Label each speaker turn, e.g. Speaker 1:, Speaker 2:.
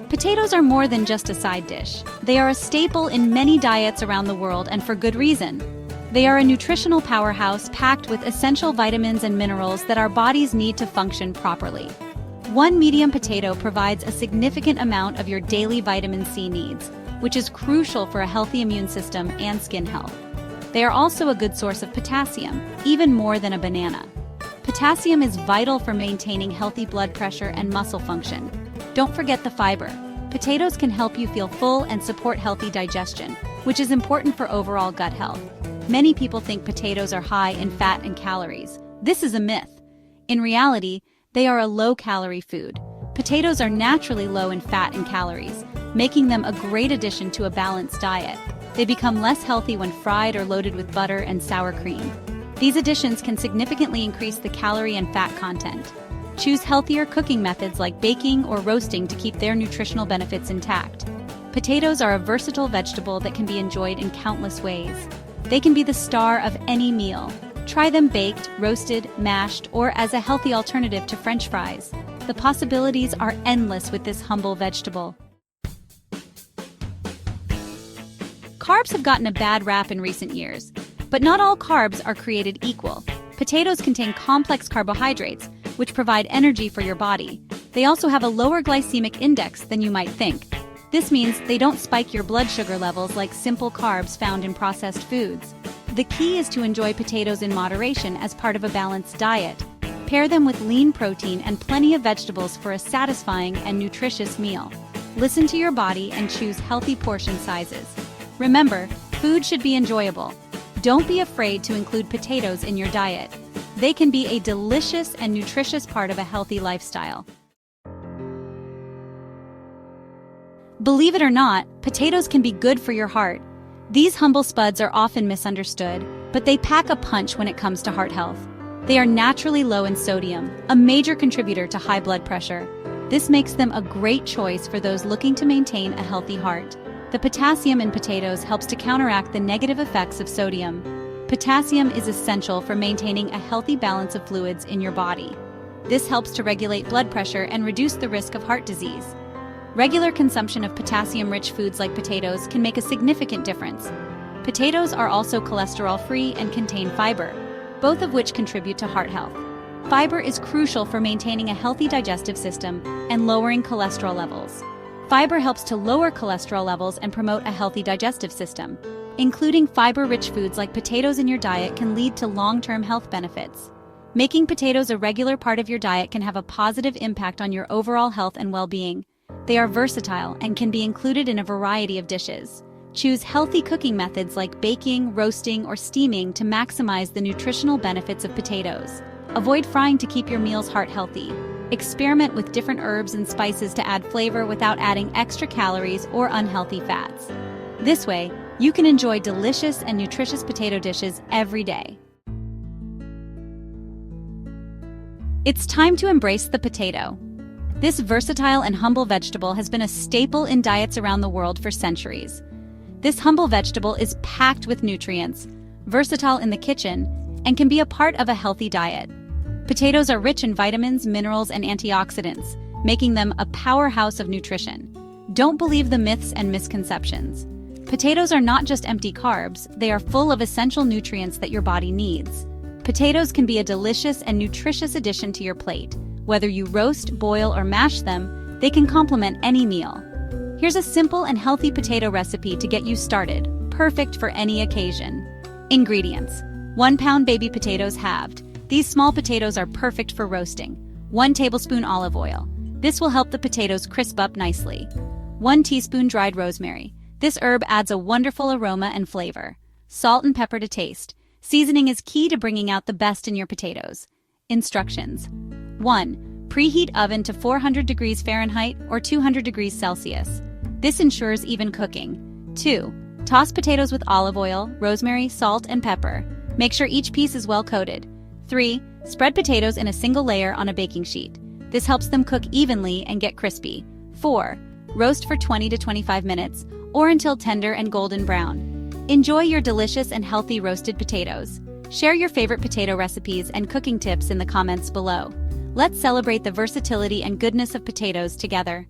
Speaker 1: Potatoes are more than just a side dish. They are a staple in many diets around the world, and for good reason. They are a nutritional powerhouse packed with essential vitamins and minerals that our bodies need to function properly. One medium potato provides a significant amount of your daily vitamin C needs, which is crucial for a healthy immune system and skin health. They are also a good source of potassium, even more than a banana. Potassium is vital for maintaining healthy blood pressure and muscle function. Don't forget the fiber. Potatoes can help you feel full and support healthy digestion, which is important for overall gut health. Many people think potatoes are high in fat and calories. This is a myth. In reality, they are a low-calorie food. Potatoes are naturally low in fat and calories, making them a great addition to a balanced diet. They become less healthy when fried or loaded with butter and sour cream. These additions can significantly increase the calorie and fat content. Choose healthier cooking methods like baking or roasting to keep their nutritional benefits intact. Potatoes are a versatile vegetable that can be enjoyed in countless ways. They can be the star of any meal. Try them baked, roasted, mashed, or as a healthy alternative to French fries. The possibilities are endless with this humble vegetable. Carbs have gotten a bad rap in recent years, but not all carbs are created equal. Potatoes contain complex carbohydrates, which provide energy for your body. They also have a lower glycemic index than you might think. This means they don't spike your blood sugar levels like simple carbs found in processed foods. The key is to enjoy potatoes in moderation as part of a balanced diet. Pair them with lean protein and plenty of vegetables for a satisfying and nutritious meal. Listen to your body and choose healthy portion sizes. Remember, food should be enjoyable. Don't be afraid to include potatoes in your diet. They can be a delicious and nutritious part of a healthy lifestyle. Believe it or not, potatoes can be good for your heart. These humble spuds are often misunderstood, but they pack a punch when it comes to heart health. They are naturally low in sodium, a major contributor to high blood pressure. This makes them a great choice for those looking to maintain a healthy heart. The potassium in potatoes helps to counteract the negative effects of sodium. Potassium is essential for maintaining a healthy balance of fluids in your body. This helps to regulate blood pressure and reduce the risk of heart disease. Regular consumption of potassium-rich foods like potatoes can make a significant difference. Potatoes are also cholesterol-free and contain fiber, both of which contribute to heart health. Fiber is crucial for maintaining a healthy digestive system and lowering cholesterol levels. Fiber helps to lower cholesterol levels and promote a healthy digestive system. Including fiber-rich foods like potatoes in your diet can lead to long-term health benefits. Making potatoes a regular part of your diet can have a positive impact on your overall health and well-being. They are versatile and can be included in a variety of dishes. Choose healthy cooking methods like baking, roasting, or steaming to maximize the nutritional benefits of potatoes. Avoid frying to keep your meals heart healthy. Experiment with different herbs and spices to add flavor without adding extra calories or unhealthy fats. This way, you can enjoy delicious and nutritious potato dishes every day. It's time to embrace the potato. This versatile and humble vegetable has been a staple in diets around the world for centuries. This humble vegetable is packed with nutrients, versatile in the kitchen, and can be a part of a healthy diet. Potatoes are rich in vitamins, minerals, and antioxidants, making them a powerhouse of nutrition. Don't believe the myths and misconceptions. Potatoes are not just empty carbs, they are full of essential nutrients that your body needs. Potatoes can be a delicious and nutritious addition to your plate. Whether you roast, boil, or mash them, they can complement any meal. Here's a simple and healthy potato recipe to get you started, perfect for any occasion. Ingredients: 1 pound baby potatoes halved. These small potatoes are perfect for roasting. 1 tablespoon olive oil. This will help the potatoes crisp up nicely. 1 teaspoon dried rosemary. This herb adds a wonderful aroma and flavor. Salt and pepper to taste. Seasoning is key to bringing out the best in your potatoes. Instructions: 1. Preheat oven to 400 degrees Fahrenheit or 200 degrees Celsius. This ensures even cooking. 2. Toss potatoes with olive oil, rosemary, salt, and pepper. Make sure each piece is well coated. 3. Spread potatoes in a single layer on a baking sheet. This helps them cook evenly and get crispy. 4. Roast for 20 to 25 minutes, or until tender and golden brown. Enjoy your delicious and healthy roasted potatoes. Share your favorite potato recipes and cooking tips in the comments below. Let's celebrate the versatility and goodness of potatoes together.